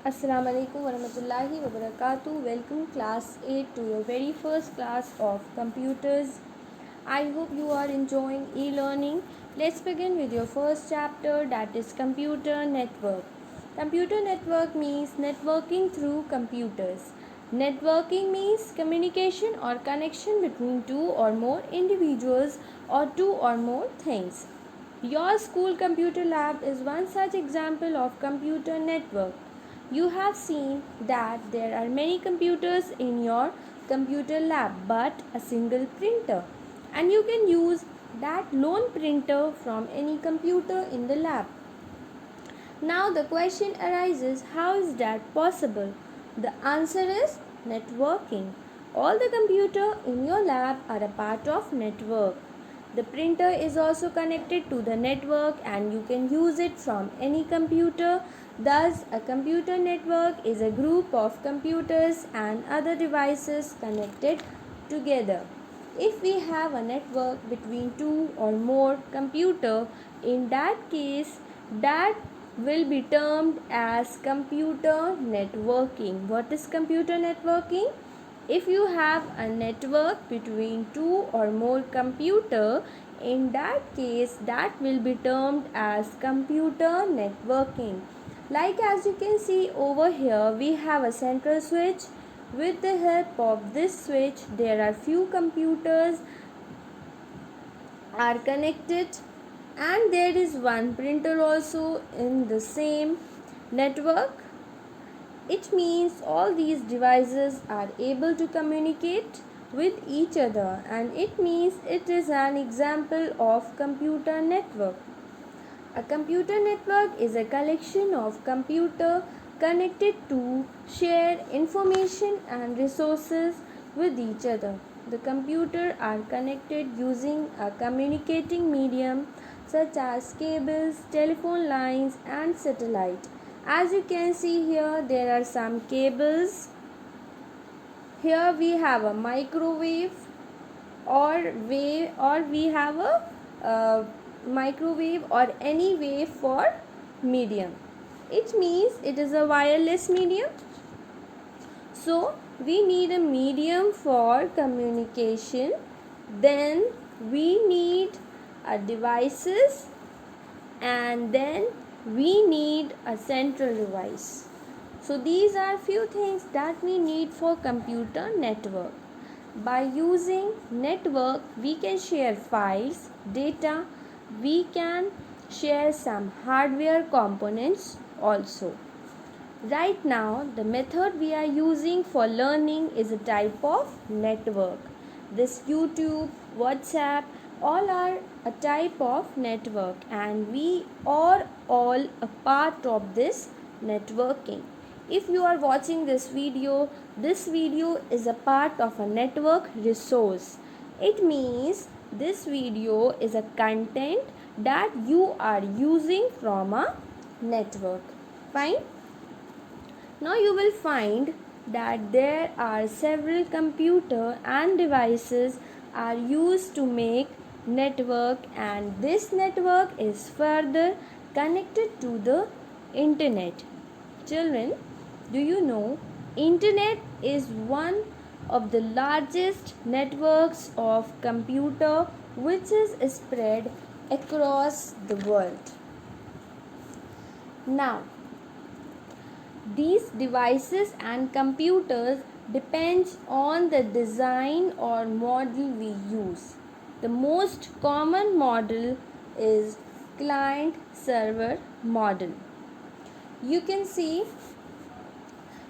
Assalamu alaikum warahmatullahi wabarakatuh. Welcome class 8 to your very first class of computers. I hope you are enjoying e-learning. Let's begin with your first chapter, that is computer network. Computer network means networking through computers. Networking means communication or connection between two or more individuals or two or more things. Your school computer lab is one such example of computer network. You have seen that there are many computers in your computer lab but a single printer, and you can use that lone printer from any computer in the lab. Now the question arises, how is that possible? The answer is networking. All the computers in your lab are a part of network. The printer is also connected to the network and you can use it from any computer. Thus, a computer network is a group of computers and other devices connected together. If we have a network between two or more computers, in that case, that will be termed as computer networking. What is computer networking? If you have a network between two or more computers, in that case that will be termed as computer networking. Like as you can see over here, we have a central switch. With the help of this switch, there are few computers are connected, and there is one printer also in the same network. It means all these devices are able to communicate with each other, and it means it is an example of computer network. A computer network is a collection of computers connected to share information and resources with each other. The computers are connected using a communicating medium such as cables, telephone lines, and satellite. As you can see here, there are some cables. Here we have a microwave or we have a microwave or any wave for medium. It means it is a wireless medium. So we need a medium for communication. Then we need devices, and then we need a central device. So these are few things that we need for computer network. By using network, we can share files, data, we can share some hardware components also. Right now, the method we are using for learning is a type of network. This YouTube, WhatsApp, all are a type of network, and we are all a part of this networking. If you are watching this video is a part of a network resource. It means this video is a content that you are using from a network. Fine. Now you will find that there are several computer and devices are used to make network, and this network is further connected to the internet. Children, do you know internet is one of the largest networks of computer which is spread across the world. Now, these devices and computers depends on the design or model we use. The most common model is client server model. You can see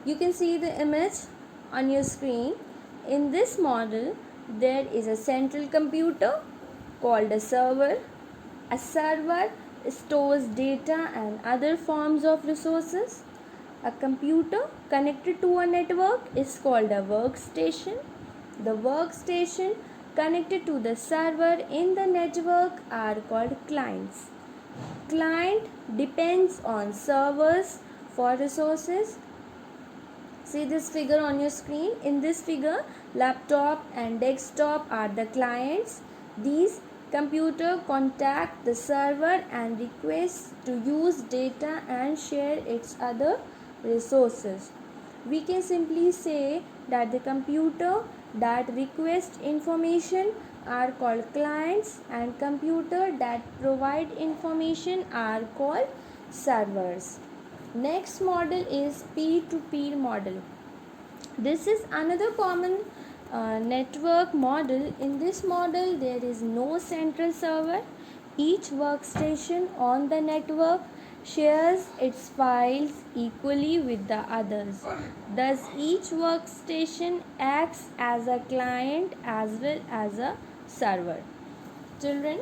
the image on your screen. In this model, there is a central computer called a server. A server stores data and other forms of resources. A computer connected to a network is called a workstation. The workstation connected to the server in the network are called clients. Client depends on servers for resources. See this figure on your screen. In this figure, laptop and desktop are the clients. These computer contact the server and request to use data and share its other resources. We can simply say that the computer that request information are called clients and computer that provide information are called servers. Next model is peer-to-peer model. This is another common network model. In this model, there is no central server. Each workstation on the network shares its files equally with the others. Thus, each workstation acts as a client as well as a server. Children,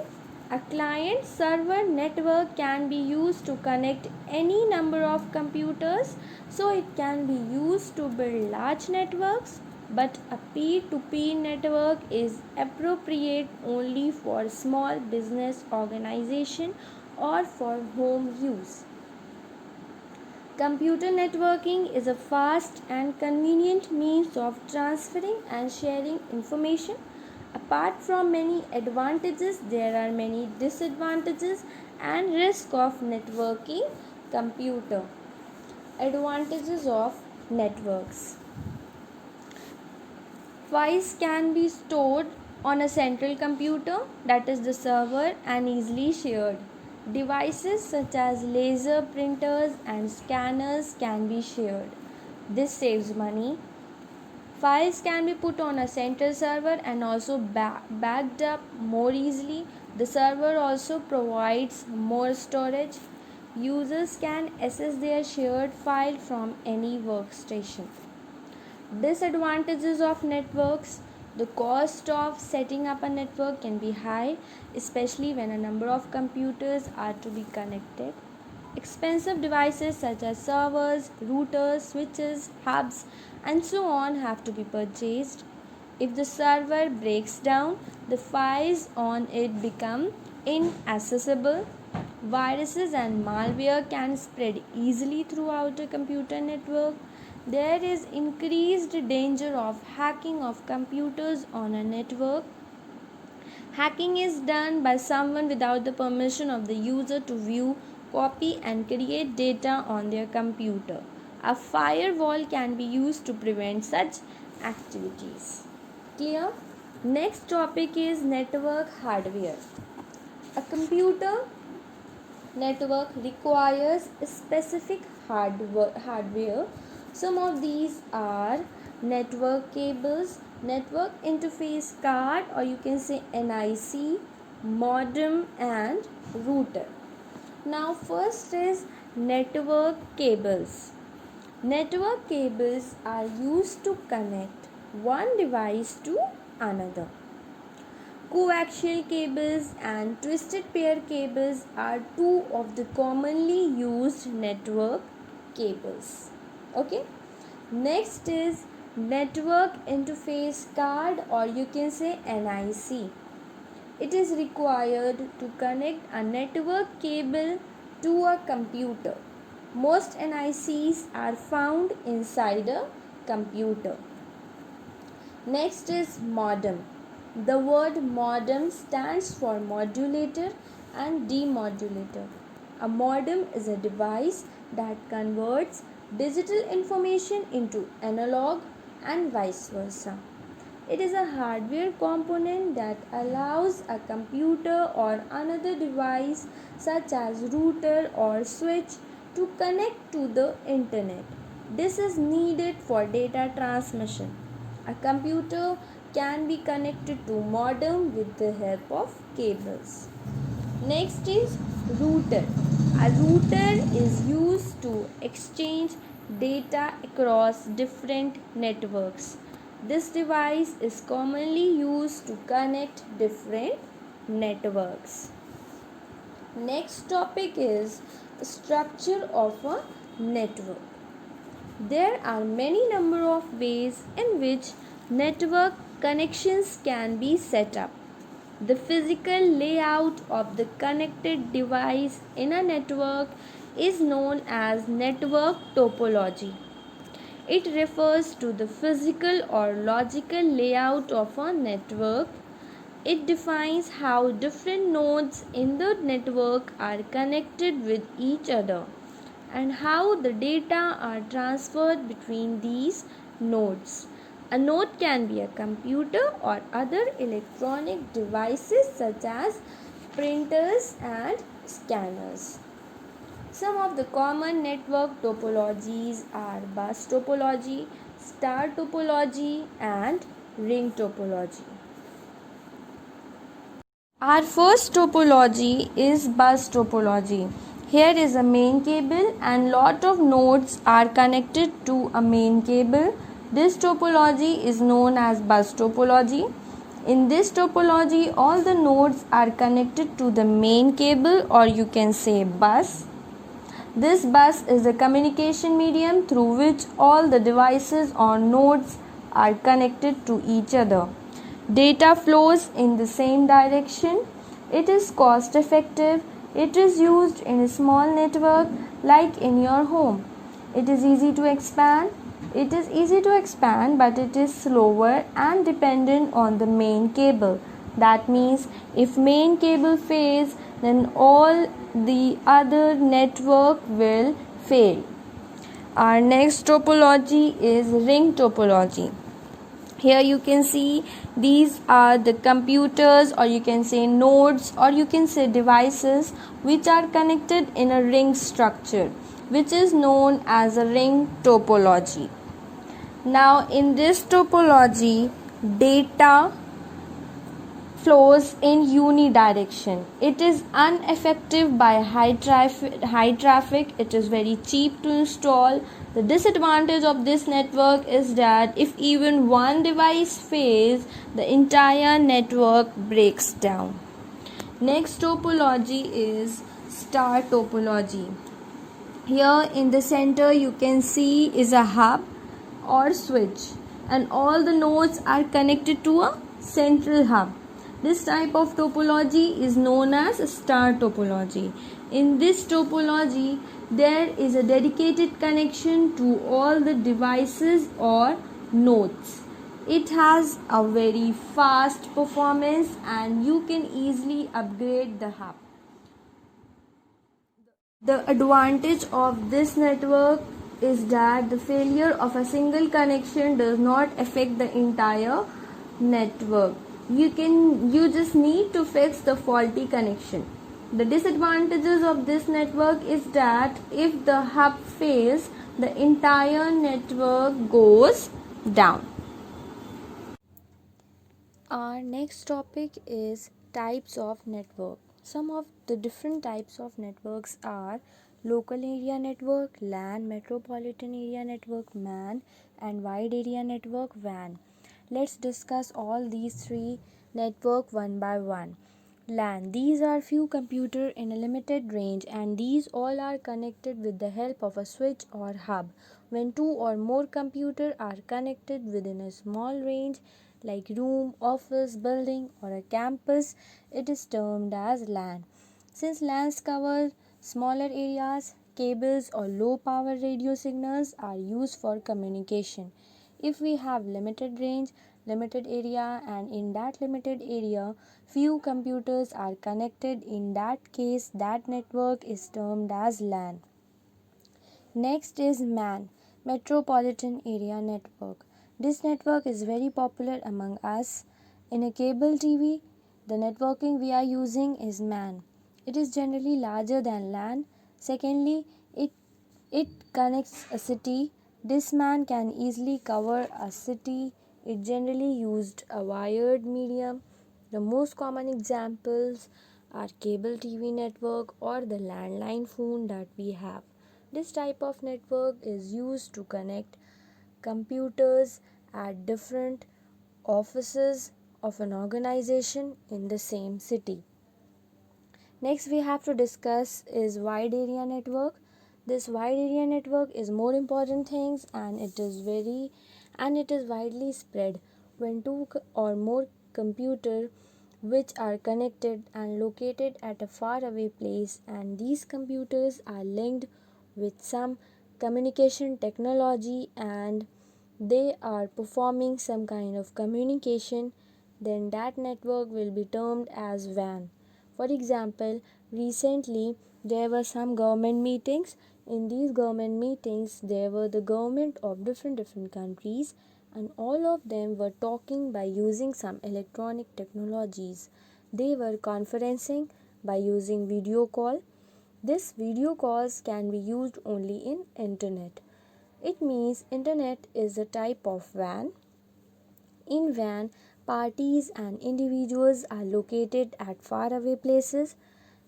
a client server network can be used to connect any number of computers, so it can be used to build large networks, but a peer-to-peer network is appropriate only for small business organization or for home use. Computer networking is a fast and convenient means of transferring and sharing information. Apart from many advantages, there are many disadvantages and risk of networking computer. Advantages of networks. Files can be stored on a central computer, that is the server, and easily shared. Devices such as laser printers and scanners can be shared. This saves money. Files can be put on a central server and also backed up more easily. The server also provides more storage. Users can access their shared file from any workstation. Disadvantages of networks. The cost of setting up a network can be high, especially when a number of computers are to be connected. Expensive devices such as servers, routers, switches, hubs, and so on have to be purchased. If the server breaks down, the files on it become inaccessible. Viruses and malware can spread easily throughout a computer network. There is increased danger of hacking of computers on a network. Hacking is done by someone without the permission of the user to view, copy, and create data on their computer. A firewall can be used to prevent such activities. Clear? Next topic is network hardware. A computer network requires specific hardware. Some of these are network cables, network interface card, or you can say NIC, modem, and router. Now, first is network cables. Network cables are used to connect one device to another. Coaxial cables and twisted pair cables are two of the commonly used network cables. Okay. Next is network interface card, or you can say NIC. It is required to connect a network cable to a computer. Most NICs are found inside a computer. Next is modem. The word modem stands for modulator and demodulator. A modem is a device that converts digital information into analog and vice versa. It is a hardware component that allows a computer or another device such as router or switch to connect to the internet. This is needed for data transmission. A computer can be connected to modem with the help of cables. Next is router. A router is used to exchange data across different networks. This device is commonly used to connect different networks. Next topic is structure of a network. There are many number of ways in which network connections can be set up. The physical layout of the connected device in a network is known as network topology. It refers to the physical or logical layout of a network. It defines how different nodes in the network are connected with each other and how the data are transferred between these nodes. A node can be a computer or other electronic devices such as printers and scanners. Some of the common network topologies are bus topology, star topology, and ring topology. Our first topology is bus topology. Here is a main cable and lot of nodes are connected to a main cable. This topology is known as bus topology. In this topology, all the nodes are connected to the main cable, or you can say bus. This bus is a communication medium through which all the devices or nodes are connected to each other. Data flows in the same direction. It is cost effective. It is used in a small network like in your home. It is easy to expand. But it is slower and dependent on the main cable. That means if main cable fails, then all the other network will fail. Our next topology is ring topology. Here you can see these are the computers, or you can say nodes, or you can say devices which are connected in a ring structure, which is known as a ring topology. Now in this topology, data flows in unidirection. It is ineffective by high traffic. It is very cheap to install. The disadvantage of this network is that if even one device fails, the entire network breaks down. Next topology is star topology. Here in the center you can see is a hub or switch, and all the nodes are connected to a central hub. This type of topology is known as star topology. In this topology, there is a dedicated connection to all the devices or nodes. It has a very fast performance and you can easily upgrade the hub. The advantage of this network is that the failure of a single connection does not affect the entire network. You just need to fix the faulty connection. The disadvantages of this network is that if the hub fails, the entire network goes down. Our next topic is types of network. Some of the different types of networks are local area network, LAN, metropolitan area network, MAN, and wide area network, WAN. Let's discuss all these three network one by one. LAN. These are few computers in a limited range, and these all are connected with the help of a switch or hub. When two or more computers are connected within a small range, like room, office, building, or a campus, it is termed as LAN. Since LANs cover smaller areas, cables or low power radio signals are used for communication. If we have limited range, limited area, and in that limited area few computers are connected, in that case that network is termed as LAN. Next is MAN, Metropolitan Area Network. This network is very popular among us. In a cable TV, the networking we are using is MAN. It is generally larger than LAN. Secondly, it connects a city. This MAN can easily cover a city. It generally used a wired medium. The most common examples are cable TV network or the landline phone that we have. This type of network is used to connect computers at different offices of an organization in the same city. Next we have to discuss is wide area network. This wide area network is more important things, and it is widely spread when two or more computer which are connected and located at a far away place, and these computers are linked with some communication technology and they are performing some kind of communication, then that network will be termed as WAN. For example, recently there were some government meetings In these government meetings, there were the government of different countries, and all of them were talking by using some electronic technologies. They were conferencing by using video call. This video calls can be used only in internet. It means internet is a type of WAN. In WAN, parties and individuals are located at faraway places.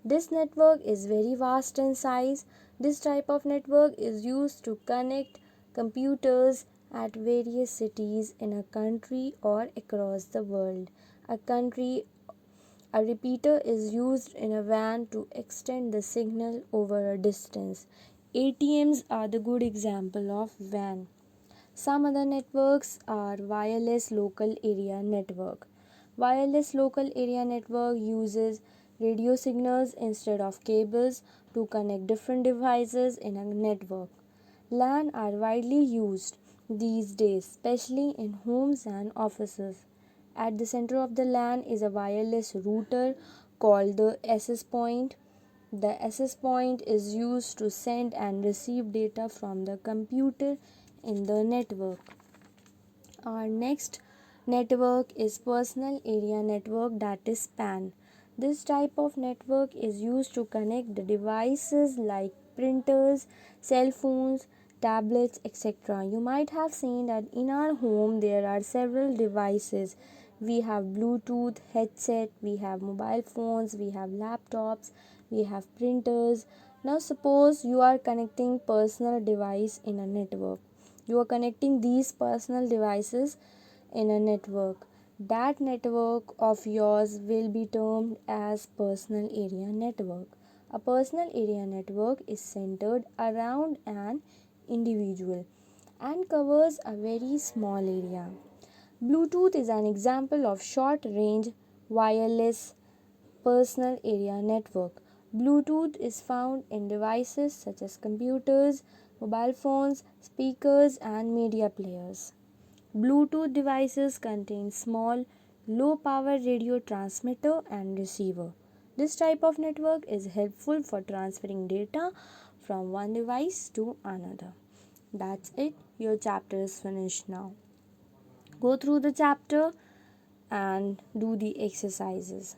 This network is very vast in size. This type of network is used to connect computers at various cities in a country or across the world. A country A repeater is used in a WAN to extend the signal over a distance. ATMs are the good example of WAN. Some other networks are wireless local area network. Wireless local area network uses radio signals instead of cables to connect different devices in a network. LAN are widely used these days, especially in homes and offices. At the center of the LAN is a wireless router called the access point. The access point is used to send and receive data from the computer in the network. Our next network is personal area network, that is PAN. This type of network is used to connect the devices like printers, cell phones, tablets, etc. You might have seen that in our home there are several devices. We have Bluetooth headset, we have mobile phones, we have laptops, we have printers. Now suppose you are connecting personal device in a network. You are connecting these personal devices in a network. That network of yours will be termed as personal area network. A personal area network is centered around an individual and covers a very small area. Bluetooth is an example of short range wireless personal area network. Bluetooth is found in devices such as computers, mobile phones, speakers, and media players. Bluetooth devices contain small, low power radio transmitter and receiver. This type of network is helpful for transferring data from one device to another. That's it. Your chapter is finished now. Go through the chapter and do the exercises.